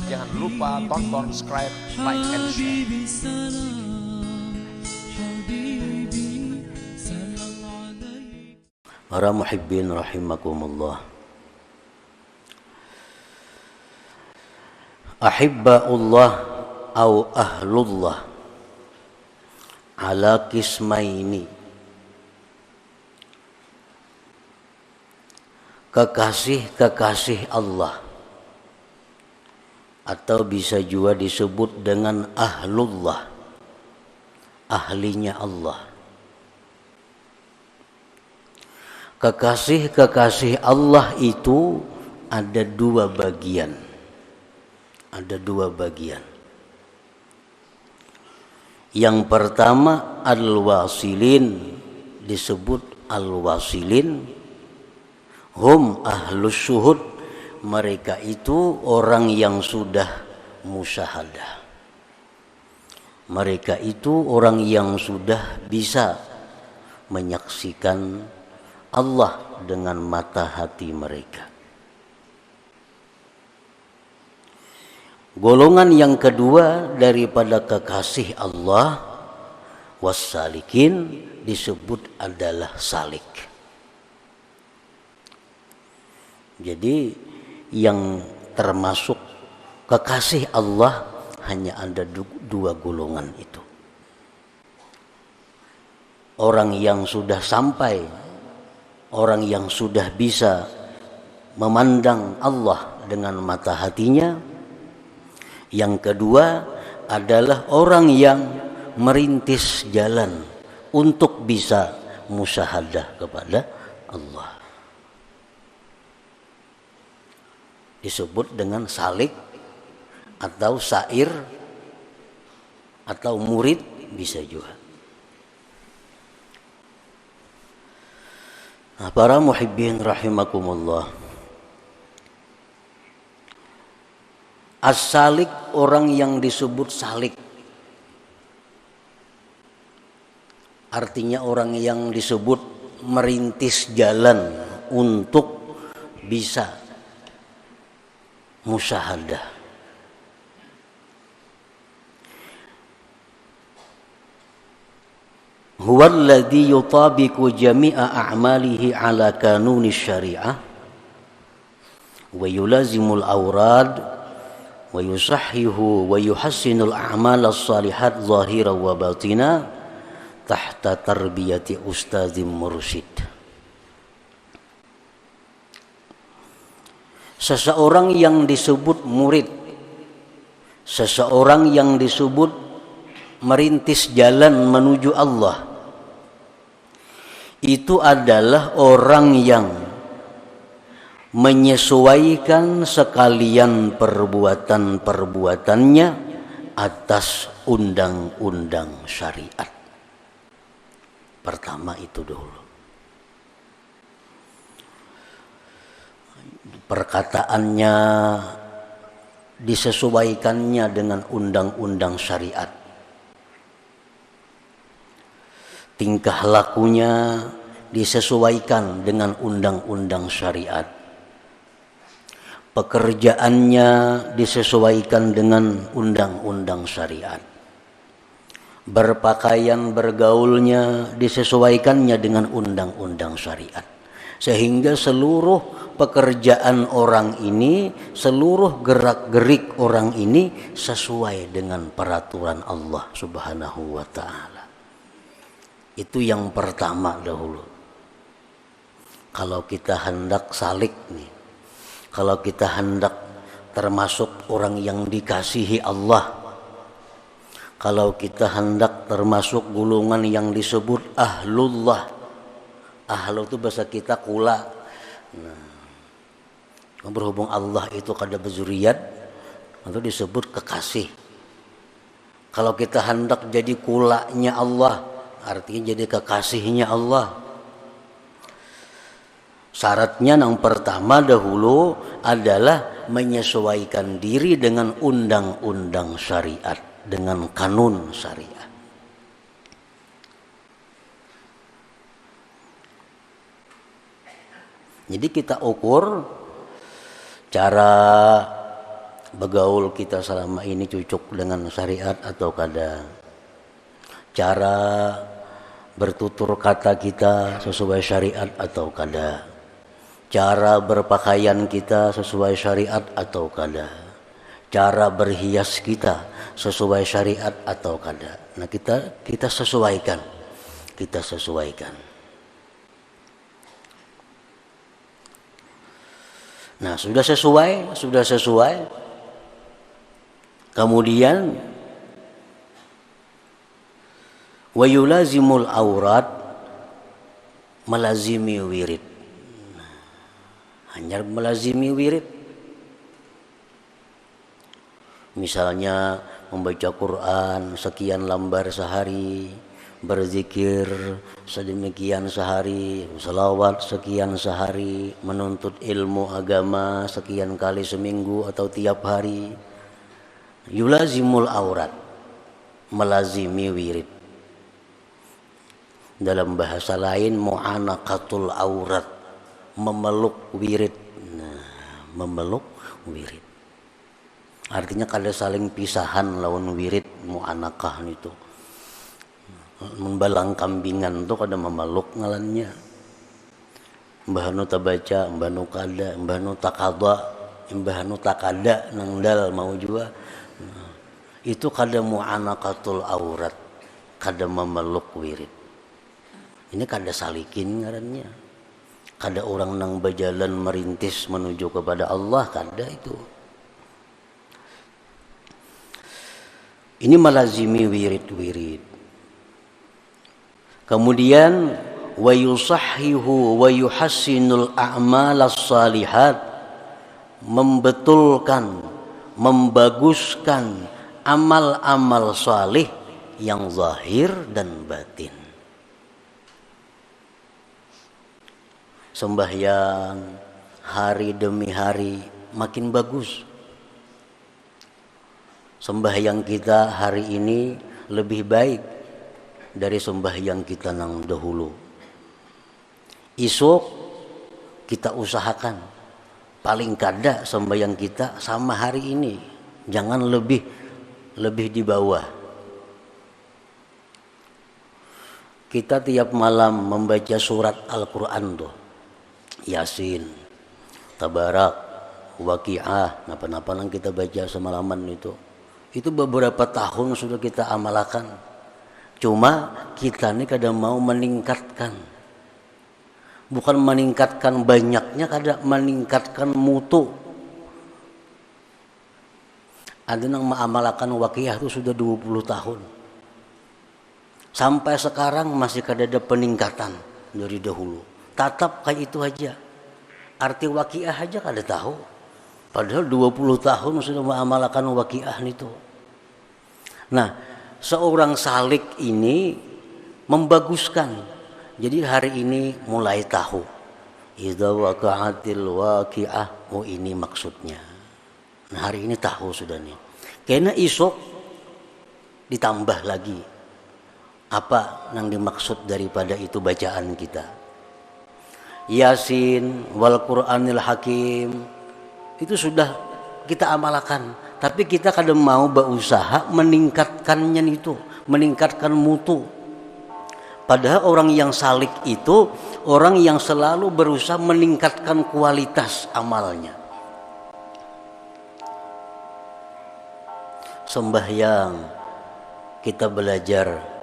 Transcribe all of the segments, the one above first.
Jangan lupa tonton, subscribe, like, and share. Para muhibbin rahimakumullah. Ahibba'ullah au ahlullah ala kismaini. Kekasih-kekasih Allah, atau bisa juga disebut dengan ahlullah, ahlinya Allah. Kekasih-kekasih Allah itu ada dua bagian. Yang pertama al-wasilin, disebut al-wasilin. Hum ahlus syuhud, mereka itu orang yang sudah musyahadah. Mereka itu orang yang sudah bisa menyaksikan Allah dengan mata hati mereka. Golongan yang kedua daripada kekasih Allah, wassalikin, disebut adalah salik. Jadi yang termasuk kekasih Allah hanya ada dua golongan itu. Orang yang sudah sampai, orang yang sudah bisa memandang Allah dengan mata hatinya. Yang kedua adalah orang yang merintis jalan untuk bisa musyahadah kepada Allah. Disebut dengan salik atau sair atau murid bisa juga. Nah, para muhibbin rahimakumullah. As-salik, orang yang disebut salik, artinya orang yang disebut merintis jalan untuk bisa musyahadah. Huwa alladhi yutabiqu jami'a a'malihi ala kanuni syari'ah wa yulazimul awrad wa yusahhihu wa yuhassinul a'mal as-salihat zahira wa batina tahta tarbiyati ustadzim mursyid. Seseorang yang disebut murid, seseorang yang disebut merintis jalan menuju Allah, itu adalah orang yang menyesuaikan sekalian perbuatan-perbuatannya atas undang-undang syariat. Pertama itu dulu. Perkataannya disesuaikannya dengan undang-undang syariat. Tingkah lakunya disesuaikan dengan undang-undang syariat. Pekerjaannya disesuaikan dengan undang-undang syariat. Berpakaian, bergaulnya disesuaikannya dengan undang-undang syariat. Sehingga seluruh pekerjaan orang ini, seluruh gerak-gerik orang ini sesuai dengan peraturan Allah Subhanahu wa ta'ala. Itu yang pertama dahulu. Kalau kita hendak salik nih, kalau kita hendak termasuk orang yang dikasihi Allah, kalau kita hendak termasuk golongan yang disebut ahlullah. Ahlu itu bahasa kita kula. Nah, berhubung Allah itu kada berzuriat, itu disebut kekasih. Kalau kita hendak jadi kulanya Allah, artinya jadi kekasihnya Allah. Syaratnya yang pertama dahulu adalah menyesuaikan diri dengan undang-undang syariat, dengan kanun syariat. Jadi kita ukur cara bergaul kita selama ini cocok dengan syariat atau kada, cara bertutur kata kita sesuai syariat atau kada, cara berpakaian kita sesuai syariat atau kada, cara berhias kita sesuai syariat atau kada. Nah, kita sesuaikan. Nah, sudah sesuai. Kemudian wa yulazimul aurat, melazimi wirid. Hanya melazimi wirid. Misalnya membaca Quran sekian lembar sehari, berzikir sedemikian sehari, selawat sekian sehari, menuntut ilmu agama sekian kali seminggu atau tiap hari. Yulazimul aurat, melazimi wirid. Dalam bahasa lain mu'anaqatul aurat, memeluk wirid. Nah, memeluk wirid. Artinya kada saling pisahan lawan wirid mu'anaqah itu. Membalang kambingan tuh kada memeluk ngalannya. Mbah nu tabaca, mbah nu kada, mbah nu takada, mbah nu takada nang dal mau juga. Nah, itu kada mu'anaqatul aurat, kada memeluk wirid. Ini kada salikin ngarannya. Kada orang nang berjalan merintis menuju kepada Allah, kada itu. Ini melazimi wirid-wirid. Kemudian wa yusahhihu wa yuhassinul a'malas salihat, membetulkan, membaguskan amal-amal salih yang zahir dan batin. Sembahyang hari demi hari makin bagus. Sembahyang kita hari ini lebih baik dari sembahyang kita nang dahulu. Esok kita usahakan paling kada sembahyang kita sama hari ini, jangan lebih di bawah. Kita tiap malam membaca surat Al-Quran tuh, Yasin, Tabarak, Waqiah, napa-napa nang kita baca semalaman itu beberapa tahun sudah kita amalkan. Cuma kita ini kadang mau meningkatkan, bukan meningkatkan banyaknya, kadang meningkatkan mutu. Ada yang mengamalkan Waqiah itu sudah 20 tahun. Sampai sekarang masih ada peningkatan dari dahulu. Tatap kayak itu aja. Arti Waqiah aja kada tahu. Padahal 20 tahun sudah mengamalkan Waqiah itu. Nah, seorang salik ini membaguskan. Jadi hari ini mulai tahu. Idza waqa'atil waqi'ah, oh ini maksudnya. Nah, hari ini tahu sudah nih. Karena esok ditambah lagi apa yang dimaksud daripada itu bacaan kita. Yasin wal Qur'anil Hakim itu sudah kita amalkan, tapi kita kadang mau berusaha meningkatkannya itu, meningkatkan mutu. Padahal orang yang salik itu orang yang selalu berusaha meningkatkan kualitas amalnya. Sembahyang kita belajar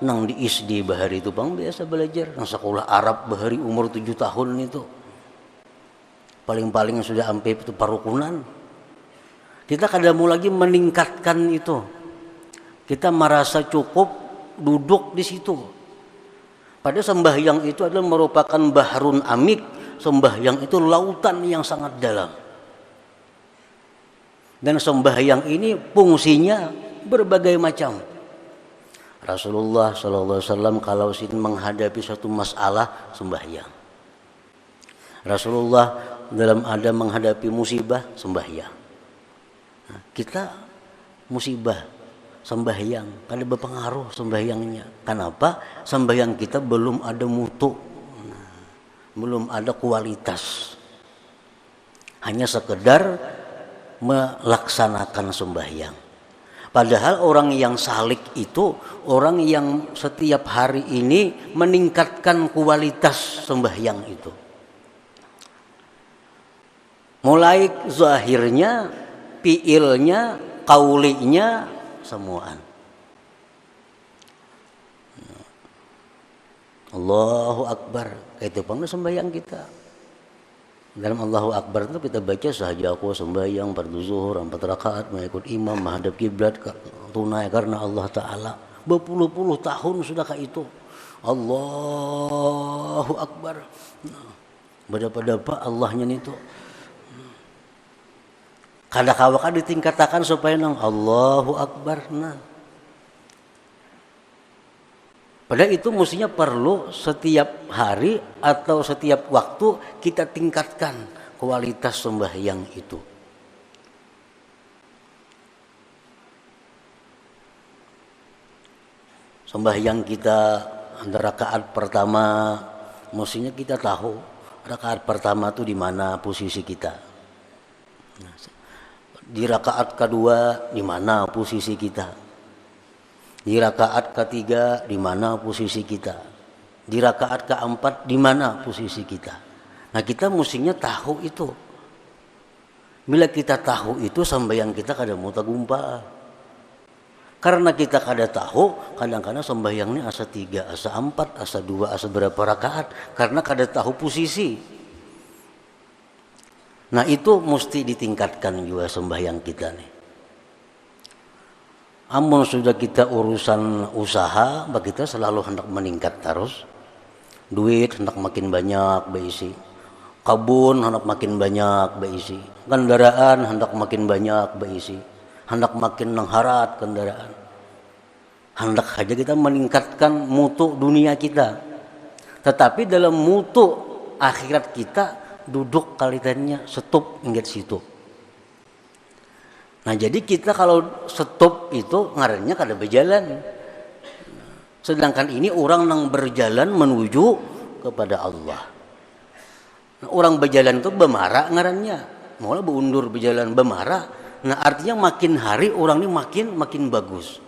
nang di ISD bahari itu bang biasa belajar nang sekolah Arab bahari umur 7 tahun itu. Paling-paling sudah sampai itu parukunan. Kita kadang mau lagi meningkatkan itu. Kita merasa cukup duduk di situ. Padahal sembahyang itu adalah merupakan bahrun amik. Sembahyang itu lautan yang sangat dalam. Dan sembahyang ini fungsinya berbagai macam. Rasulullah SAW kalau menghadapi satu masalah sembahyang. Rasulullah dalam ada menghadapi musibah sembahyang. Nah, kita musibah sembahyang kada berpengaruh sembahyangnya. Kenapa? Sembahyang kita belum ada mutu, belum ada kualitas. hanya sekedar melaksanakan sembahyang. Padahal orang yang salik itu orang yang setiap hari ini meningkatkan kualitas sembahyang itu. Mulai zahirnya, fiilnya, kaulinya, semuaan. Allahu Akbar, itu pun sembahyang kita. Dalam Allahu Akbar itu kita baca sahaja aku sembahyang fardu zuhur 4 rakaat mengikut imam menghadap kiblat tunai karena Allah Ta'ala. Berpuluh-puluh tahun sudah kayak itu. Allahu Akbar. Berapa Allahnya itu. Kadang-kadang ditingkatkan supaya nang Allahu Akbar. Nah. Padahal itu mestinya perlu setiap hari atau setiap waktu kita tingkatkan kualitas sembahyang itu. Sembahyang kita rakaat pertama mestinya kita tahu rakaat pertama itu di mana posisi kita. Di rakaat kedua di mana posisi kita. Di rakaat ketiga di mana posisi kita. Di rakaat keempat di mana posisi kita. Nah kita mestinya tahu itu. Bila kita tahu itu sembahyang kita kada mau tagumpa. Karena kita kada tahu, kadang-kadang sembahyangnya asa 3, asa 4, asa 2, asa berapa rakaat. Karena kada tahu posisi. Nah itu mesti ditingkatkan juga sembahyang kita nih. Amun sudah kita urusan usaha, kita selalu hendak meningkat terus. Duit hendak makin banyak beisi. Kebun hendak makin banyak beisi. Kendaraan hendak makin banyak beisi. Hendak makin nengharat kendaraan. Hendak saja kita meningkatkan mutu dunia kita. Tetapi dalam mutu akhirat kita duduk kalitannya stop ingat situ. Nah jadi kita kalau stop itu ngarannya kada berjalan. Sedangkan ini orang yang berjalan menuju kepada Allah. Nah, orang berjalan itu bemarah ngarannya. Malah berundur berjalan bemarah. Nah artinya makin hari orang ini makin bagus.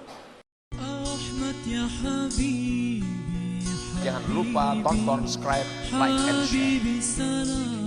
Jangan lupa tonton, subscribe, like, and share.